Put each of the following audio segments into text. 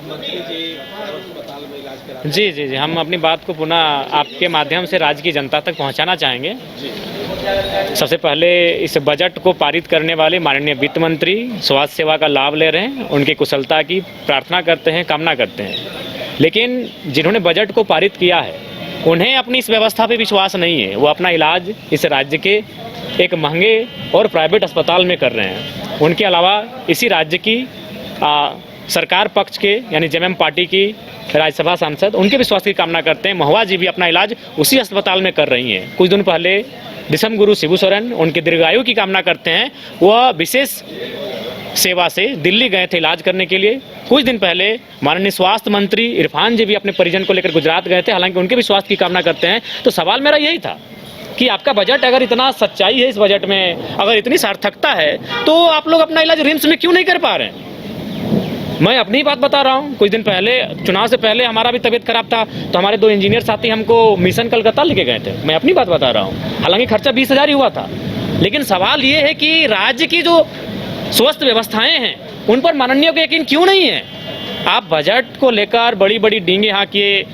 मंत्री जी अस्पताल में इलाज करा जी जी जी, हम अपनी बात को पुनः आपके माध्यम से राज्य की जनता तक पहुंचाना चाहेंगे। सबसे पहले इस बजट को पारित करने वाले माननीय वित्त मंत्री स्वास्थ्य सेवा का लाभ ले रहे हैं, उनकी कुशलता की प्रार्थना करते हैं, कामना करते हैं। लेकिन जिन्होंने बजट को पारित किया है उन्हें अपनी इस व्यवस्था पे विश्वास नहीं है। वो अपना इलाज इस राज्य के एक महंगे और प्राइवेट अस्पताल में कर रहे हैं। उनके अलावा इसी राज्य की सरकार पक्ष के यानी जेएमएम पार्टी की राज्यसभा सांसद उनके भी स्वास्थ्य की कामना करते हैं। महुआ जी भी अपना इलाज उसी अस्पताल में कर रही हैं। कुछ दिन पहले दिसम गुरु शिबू सोरेन उनके दीर्घायु की कामना करते हैं। वह विशेष सेवा से दिल्ली गए थे इलाज करने के लिए। कुछ दिन पहले माननीय स्वास्थ्य मंत्री इरफान जी भी अपने परिजन को लेकर गुजरात गए थे, हालांकि उनके भी स्वास्थ्य की कामना करते हैं। तो सवाल मेरा यही था कि आपका बजट अगर इतना सच्चाई है, इस बजट में अगर इतनी सार्थकता है, तो आप लोग अपना इलाज रिम्स में क्यों नहीं कर पा रहे हैं? मैं अपनी बात बता रहा हूँ। कुछ दिन पहले चुनाव से पहले हमारा भी तबीयत खराब था, तो हमारे 2 इंजीनियर साथी हमको मिशन कलकत्ता लेके गए थे। मैं अपनी बात बता रहा हूँ, हालांकि खर्चा 20,000 ही हुआ था। लेकिन सवाल ये है कि राज्य की जो स्वास्थ्य व्यवस्थाएं हैं उन पर माननीय को यकीन क्यों नहीं है? आप बजट को लेकर बड़ी बड़ी डींगे हाँकिए,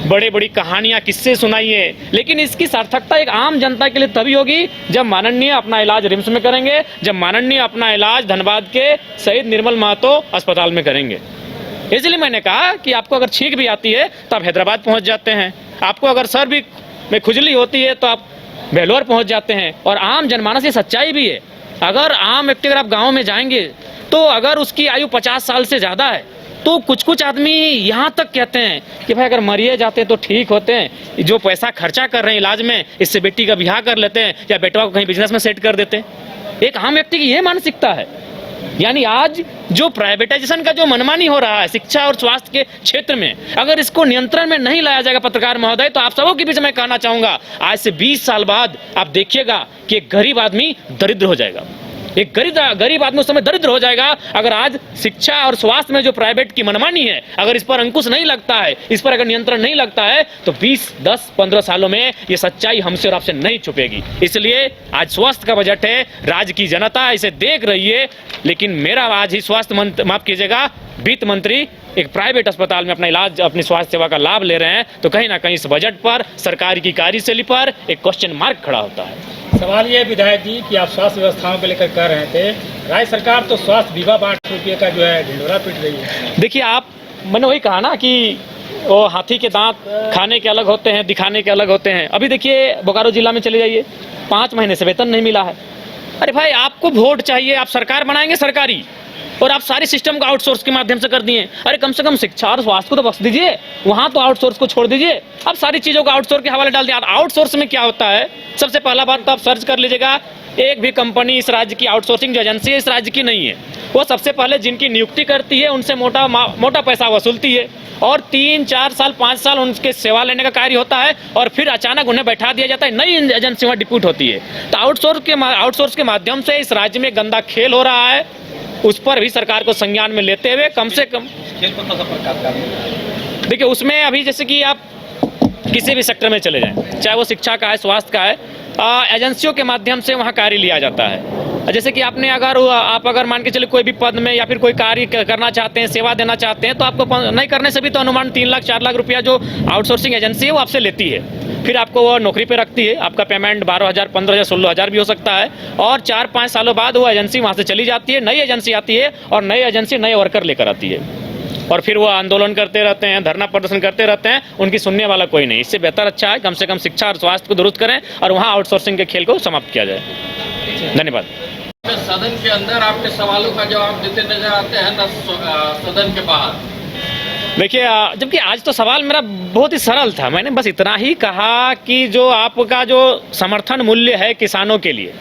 बड़ी बड़ी कहानियां किस्से सुनाइए, लेकिन इसकी सार्थकता एक आम जनता के लिए तभी होगी जब माननीय अपना इलाज रिम्स में करेंगे, जब माननीय अपना इलाज धनबाद के शहीद निर्मल महतो अस्पताल में करेंगे। इसलिए मैंने कहा कि आपको अगर छींक भी आती है तो आप हैदराबाद पहुंच जाते हैं, आपको अगर सर भी में खुजली होती है तो आप बेलोर पहुंच जाते हैं। और आम जनमानस ये सच्चाई भी है। अगर आम व्यक्ति अगर आप गाँव में जाएंगे तो अगर उसकी आयु 50 साल से ज़्यादा है तो कुछ आदमी यहाँ तक कहते हैं कि भाई अगर मरिए जाते तो ठीक होते हैं, जो पैसा खर्चा कर रहे हैं इलाज में इससे बेटी का ब्याह कर लेते हैं या बेटवा को कहीं बिजनेस में सेट कर देते हैं। एक आम व्यक्ति की ये मानसिकता है। यानी आज जो प्राइवेटाइजेशन का जो मनमानी हो रहा है शिक्षा और स्वास्थ्य के क्षेत्र में, अगर इसको नियंत्रण में नहीं लाया जाएगा पत्रकार महोदय, तो आप सबों के बीच में कहना चाहूँगा आज से 20 साल बाद आप देखिएगा कि एक गरीब आदमी दरिद्र हो जाएगा। एक गरीब आदमी उस समय दरिद्र हो जाएगा अगर आज शिक्षा और स्वास्थ्य में जो प्राइवेट की मनमानी है, अगर इस पर अंकुश नहीं लगता है, इस पर अगर नियंत्रण नहीं लगता है, तो 20, 10, 15 सालों में ये सच्चाई हमसे और आपसे नहीं छुपेगी। इसलिए आज स्वास्थ्य का बजट है, राज्य की जनता इसे देख रही है। लेकिन मेरा आज ही स्वास्थ्य मंत्री, माफ कीजिएगा, वित्त मंत्री एक प्राइवेट अस्पताल में अपना इलाज, अपनी स्वास्थ्य सेवा का लाभ ले रहे हैं, तो कहीं ना कहीं इस बजट पर सरकार की कार्यशैली पर एक क्वेश्चन मार्क खड़ा होता है। सवाल ये विधायक जी कि आप स्वास्थ्य व्यवस्थाओं को लेकर कह रहे थे, राज्य सरकार तो स्वास्थ्य बीमा 8 रुपये का जो है ढिंढोरा पीट रही है। देखिए, आप मैंने वही कहा ना कि वो हाथी के दांत खाने के अलग होते हैं, दिखाने के अलग होते हैं। अभी देखिए बोकारो जिला में चले जाइए, 5 महीने से वेतन नहीं मिला है। अरे भाई, आपको वोट चाहिए, आप सरकार बनाएंगे सरकारी, और आप सारी सिस्टम को आउटसोर्स के माध्यम से कर दिए। अरे कम से कम शिक्षा और स्वास्थ्य को तो बख्श दीजिए, वहाँ तो आउटसोर्स को छोड़ दीजिए। अब सारी चीज़ों को आउटसोर्स के हवाले डाल दिया। आउटसोर्स में क्या होता है, सबसे पहला बात तो आप सर्च कर लीजिएगा, एक भी कंपनी इस राज्य की आउटसोर्सिंग जो एजेंसी है इस राज्य की नहीं है। वो सबसे पहले जिनकी नियुक्ति करती है उनसे मोटा पैसा वसूलती है, और 3, 4 साल, 5 साल उनके सेवा लेने का कार्य होता है, और फिर अचानक उन्हें बैठा दिया जाता है, नई एजेंसी वहाँ डिप्यूट होती है। तो आउटसोर्स के माध्यम से इस राज्य में गंदा खेल हो रहा है, उस पर भी सरकार को संज्ञान में लेते हुए कम से कम देखिए, उसमें अभी जैसे कि आप किसी भी सेक्टर में चले जाएं, चाहे वो शिक्षा का है, स्वास्थ्य का है, एजेंसियों के माध्यम से वहाँ कार्य लिया जाता है। जैसे कि आप अगर मान के चले कोई भी पद में या फिर कोई कार्य करना चाहते हैं, सेवा देना चाहते हैं, तो आपको नहीं करने से भी तो अनुमान 3 लाख 4 लाख रुपया जो आउटसोर्सिंग एजेंसी है वो आपसे लेती है। फिर आपको वो नौकरी पे रखती है, आपका पेमेंट 12,000, 15,000, 16,000 भी हो सकता है, और 4-5 सालों बाद वो एजेंसी वहाँ से चली जाती है, नई एजेंसी आती है, और नई एजेंसी नए वर्कर लेकर आती है, और फिर वो आंदोलन करते रहते हैं, धरना प्रदर्शन करते रहते हैं, उनकी सुनने वाला कोई नहीं। इससे बेहतर अच्छा है कम से कम शिक्षा और स्वास्थ्य को दुरुस्त करें और वहाँ आउटसोर्सिंग के खेल को समाप्त किया जाए। धन्यवाद। सदन के अंदर आपके सवालों का जवाब देते नजर आते हैं, न सदन के बाहर। देखिए, जबकि आज तो सवाल मेरा बहुत ही सरल था। मैंने बस इतना ही कहा कि जो आपका जो समर्थन मूल्य है किसानों के लिए,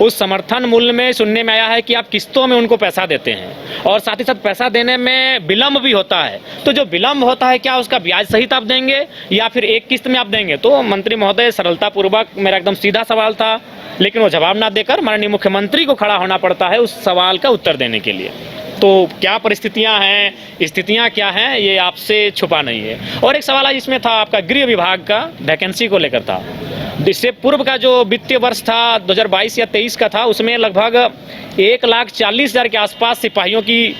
उस समर्थन मूल्य में सुनने में आया है कि आप किस्तों में उनको पैसा देते हैं, और साथ ही साथ पैसा देने में विलम्ब भी होता है। तो जो विलम्ब होता है, क्या उसका ब्याज सहित आप देंगे या फिर एक किस्त में आप देंगे? तो मंत्री महोदय, सरलतापूर्वक मेरा एकदम सीधा सवाल था, लेकिन वो जवाब ना देकर माननीय मुख्यमंत्री को खड़ा होना पड़ता है उस सवाल का उत्तर देने के लिए। तो क्या परिस्थितियां हैं, स्थितियां क्या हैं, ये आपसे छुपा नहीं है। और एक सवाल आज इसमें था आपका गृह विभाग का वैकेंसी को लेकर था। इससे पूर्व का जो वित्तीय वर्ष था 2022 या 23 का था, उसमें लगभग 1,40,000 के आसपास सिपाहियों की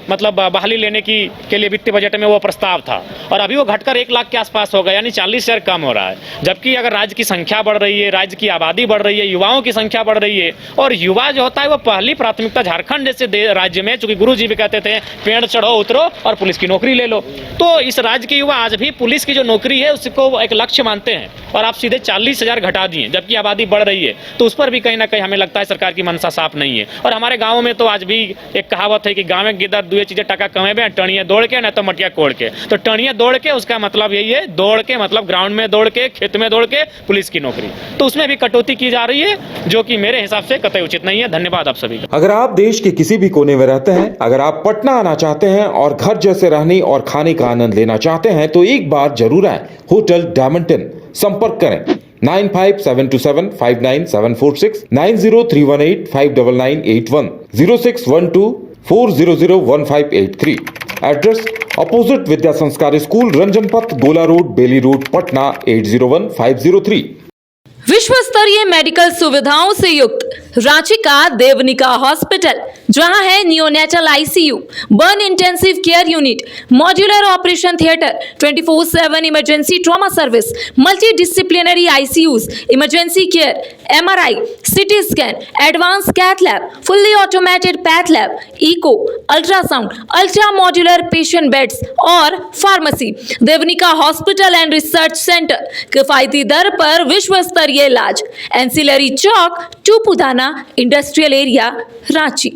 मतलब बहाली लेने के लिए वित्तीय बजट में वो प्रस्ताव था, और अभी वो घटकर 1 लाख के आसपास हो गया, यानी 40,000 कम हो रहा है। जबकि अगर राज्य की संख्या बढ़ रही है, राज्य की आबादी बढ़ रही है, युवाओं की संख्या बढ़ रही है, और युवा जो होता है वो पहली प्राथमिकता झारखंड जैसे राज्य में, चूंकि गुरु जी भी कहते थे पेड़ चढ़ो उतरो और पुलिस की नौकरी ले लो, तो इस राज्य के युवा आज भी पुलिस की जो नौकरी है उसको एक लक्ष्य मानते हैं, और आप सीधे 40,000 घटा दिए जबकि आबादी बढ़ रही है, तो उस पर भी कहीं ना कहीं हमें लगता है सरकार की मनसा साफ नहीं है। और हमारे गाँव में तो आज भी एक कहावत है कि गाँव में गिदर दुए चीजें टका कमेबे, टणिया दौड़ के, न तो मटिया कोड़ के। तो टणिया दौड़ के उसका मतलब यही है, दौड़ के मतलब ग्राउंड में दौड़ के, खेत में दौड़ के पुलिस की नौकरी, तो उसमें भी कटौती की जा रही है, जो कि मेरे हिसाब से कतई उचित नहीं है। धन्यवाद आप सभी का। अगर आप देश के किसी भी कोने में रहते हैं, अगर आप पटना आना चाहते हैं और घर जैसे रहने और खाने का आनंद लेना चाहते हैं, तो एक बार जरूर आए होटल डायमंटन। संपर्क करें 9572759746, 9031859981, 0612400158 एड्रेस अपोजिट विद्या संस्कार स्कूल, रंजन पथ, गोला रोड, बेली रोड, पटना 801503। विश्व स्तरीय मेडिकल सुविधाओं से युक्त रांची का देवनिका हॉस्पिटल, जहां है neonatal ICU, burn intensive care unit, modular operation theatre, 24/7 emergency trauma service, multidisciplinary ICUs, emergency care, MRI, CT scan, advance cath lab, fully automated path lab, echo, ultrasound, ultra modular patient beds और pharmacy. Devnika hospital and research centre, किफायती दर पर विश्व स्तरीय इलाज, ancillary चौक, Tupudana industrial area, Ranchi.